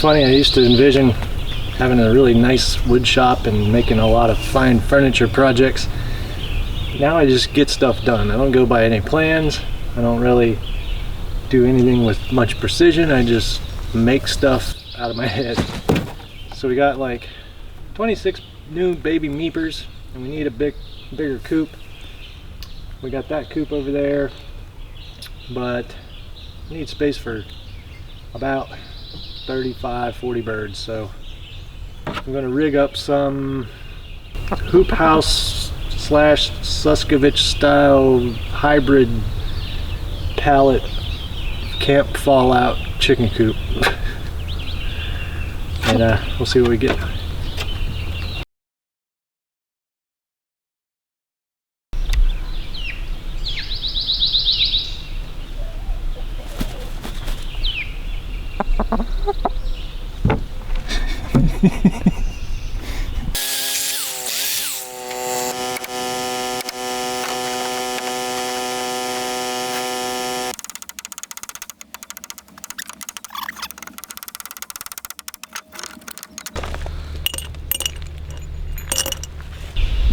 funny, I used to envision having a really nice wood shop and making a lot of fine furniture projects. Now I just get stuff done. I don't go by any plans. I don't really do anything with much precision. I just make stuff out of my head. So we got like 26 new baby meepers, and we need a bigger coop. We got that coop over there, but we need space for about 35-40 birds. So I'm going to rig up some hoop house / Suscovich style hybrid pallet camp fallout chicken coop. And we'll see what we get.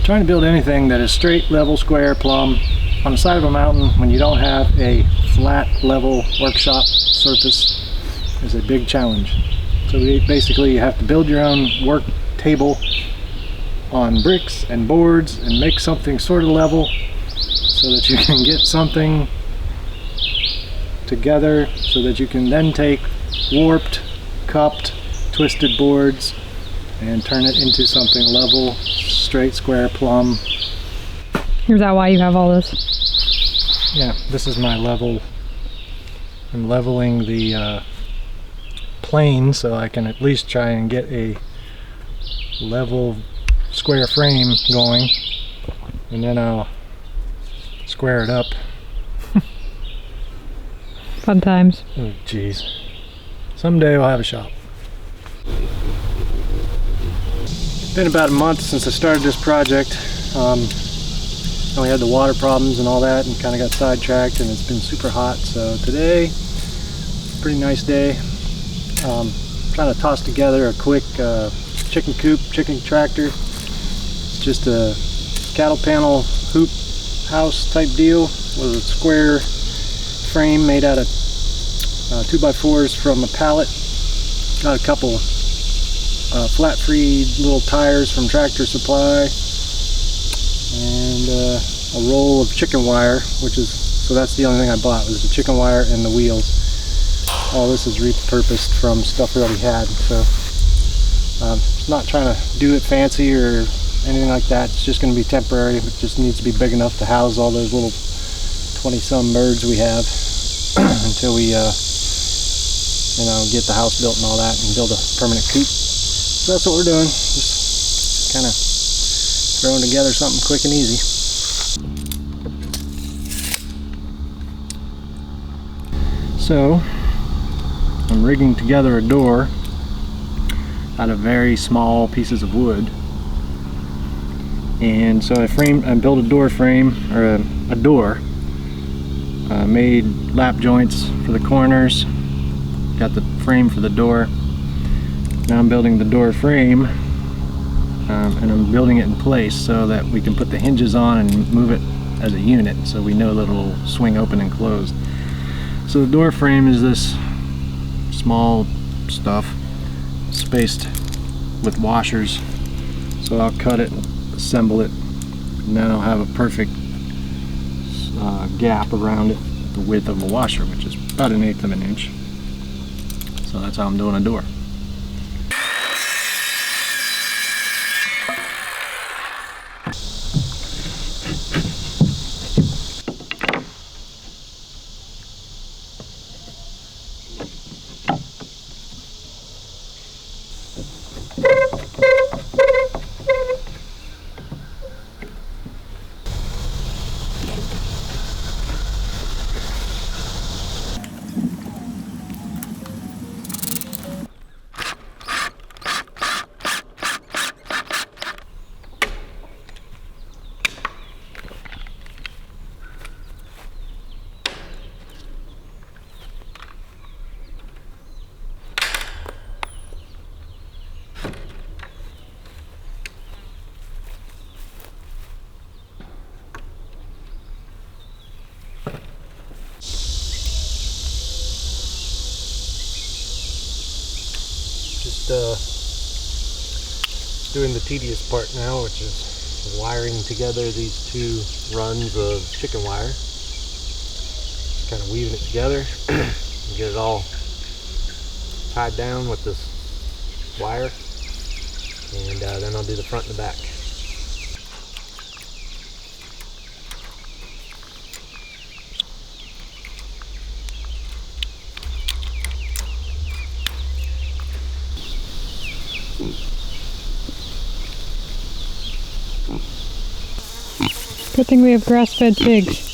Trying to build anything that is straight, level, square, plumb on the side of a mountain when you don't have a flat, level workshop surface is a big challenge. So basically you have to build your own work table on bricks and boards and make something sort of level so that you can get something together so that you can then take warped, cupped, twisted boards and turn it into something level, straight, square, plumb. Is that why you have all this? Yeah, this is my level. I'm leveling the plane so I can at least try and get a level square frame going, and then I'll square it up. Fun times. Oh geez. Someday I'll have a shop. It's been about a month since I started this project. We had the water problems and all that and kind of got sidetracked, and it's been super hot. So today, pretty nice day. Trying to toss together a quick chicken coop, chicken tractor. It's just a cattle panel hoop house type deal with a square frame made out of 2x4s from a pallet. Got a couple flat free little tires from Tractor Supply, and a roll of chicken wire, so that's the only thing I bought was the chicken wire and the wheels. All this is repurposed from stuff we already had, so it's not trying to do it fancy or anything like that. It's just going to be temporary. It just needs to be big enough to house all those little 20-some birds we have until we get the house built and all that and build a permanent coop. So that's what we're doing, just kind of throwing together something quick and easy. So I'm rigging together a door out of very small pieces of wood, and so I built a door frame, or a door. Made lap joints for the corners, got the frame for the door. Now I'm building the door frame, and I'm building it in place so that we can put the hinges on and move it as a unit, so we know that it'll swing open and closed. So the door frame is this small stuff spaced with washers. So I'll cut it, assemble it, and then I'll have a perfect gap around it, the width of a washer, which is about 1/8 of an inch. So that's how I'm doing a door. Just doing the tedious part now, which is wiring together these two runs of chicken wire. Just kind of weaving it together and get it all tied down with this wire, and then I'll do the front and the back. Good thing we have grass-fed pigs.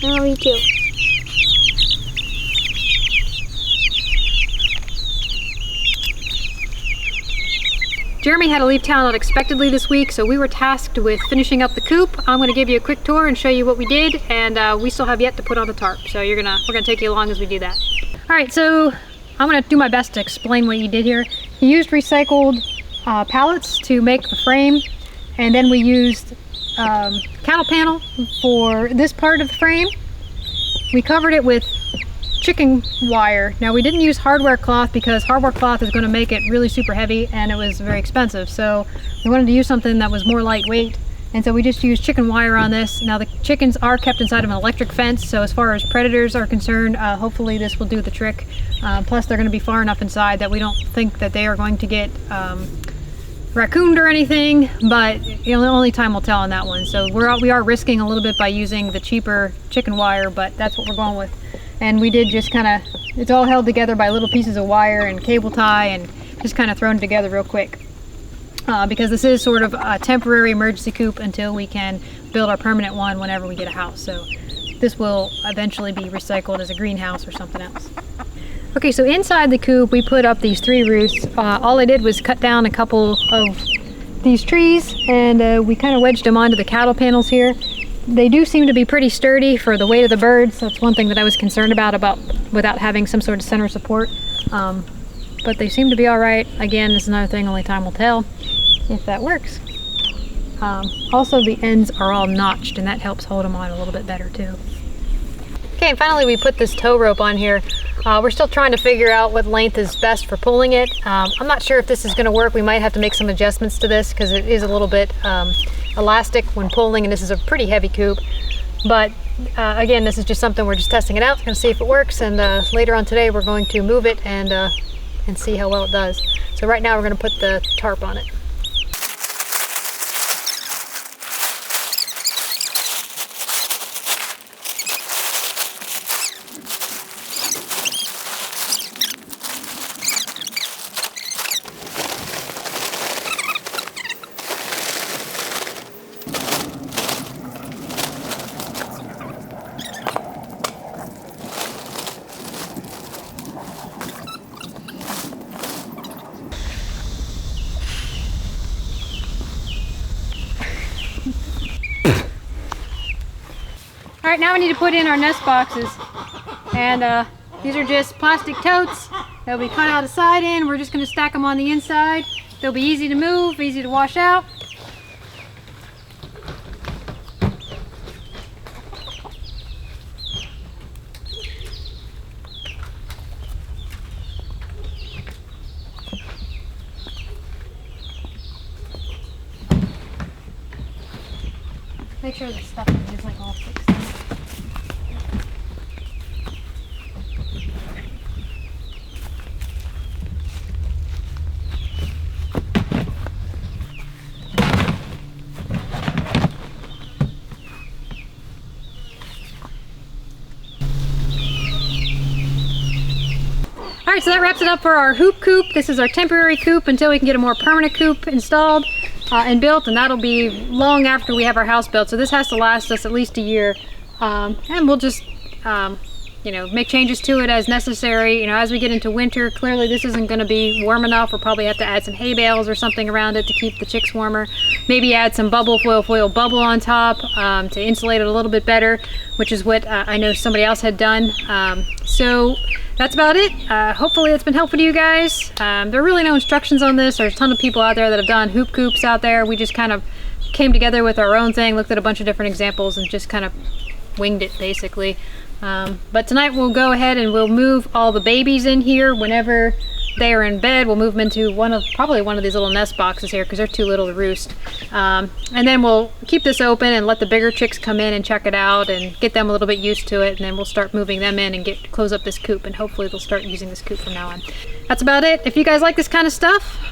No, me too. Jeremy had to leave town unexpectedly this week, so we were tasked with finishing up the coop. I'm going to give you a quick tour and show you what we did, and we still have yet to put on the tarp, so we're gonna take you along as we do that. All right, so I'm going to do my best to explain what you did here. You used recycled pallets to make the frame, and then we used cattle panel for this part of the frame. We covered it with chicken wire. Now, we didn't use hardware cloth because hardware cloth is going to make it really super heavy and it was very expensive, so we wanted to use something that was more lightweight, and so we just used chicken wire on this. Now, the chickens are kept inside of an electric fence, so as far as predators are concerned, hopefully this will do the trick. Plus, they're going to be far enough inside that we don't think that they are going to get raccooned or anything, but you know, the only time will tell on that one. So we are risking a little bit by using the cheaper chicken wire, but that's what we're going with. And we did just kind of, it's all held together by little pieces of wire and cable tie, and just kind of thrown together real quick. Because this is sort of a temporary emergency coop until we can build our permanent one whenever we get a house. So this will eventually be recycled as a greenhouse or something else. Okay, so inside the coop we put up these 3 roosts. All I did was cut down a couple of these trees, and we kind of wedged them onto the cattle panels here. They do seem to be pretty sturdy for the weight of the birds. That's one thing that I was concerned about without having some sort of center support. But they seem to be all right. Again, this is another thing, only time will tell if that works. Also, the ends are all notched, and that helps hold them on a little bit better too. Okay, and finally we put this tow rope on here. We're still trying to figure out what length is best for pulling it. I'm not sure if this is going to work. We might have to make some adjustments to this because it is a little bit elastic when pulling, and this is a pretty heavy coop. But again, this is just something we're just testing it out. We're going to see if it works, and later on today we're going to move it and see how well it does. So right now we're going to put the tarp on it. Alright, now we need to put in our nest boxes, and these are just plastic totes. They'll be cut out a side end. We're just going to stack them on the inside. They'll be easy to move, easy to wash out. Make sure the stuffing is like all fixed. All right, so that wraps it up for our hoop coop. This is our temporary coop until we can get a more permanent coop installed and built, and that'll be long after we have our house built. So this has to last us at least a year, and we'll just, you know, make changes to it as necessary. You know, as we get into winter, clearly this isn't going to be warm enough. We'll probably have to add some hay bales or something around it to keep the chicks warmer. Maybe add some foil bubble on top to insulate it a little bit better, which is what I know somebody else had done. So that's about it. Hopefully it's been helpful to you guys. There are really no instructions on this. There's a ton of people out there that have done hoop coops out there. We just kind of came together with our own thing, looked at a bunch of different examples and just kind of winged it basically. But tonight we'll go ahead and we'll move all the babies in here whenever they are in bed. We'll move them into probably one of these little nest boxes here because they're too little to roost. And then we'll keep this open and let the bigger chicks come in and check it out and get them a little bit used to it. And then we'll start moving them in and close up this coop, and hopefully they'll start using this coop from now on. That's about it. If you guys like this kind of stuff,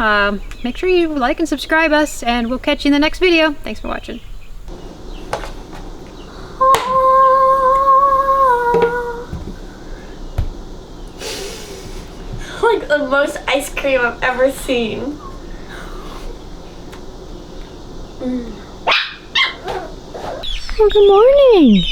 make sure you like and subscribe us, and we'll catch you in the next video. Thanks for watching. Like the most ice cream I've ever seen. Well, good morning.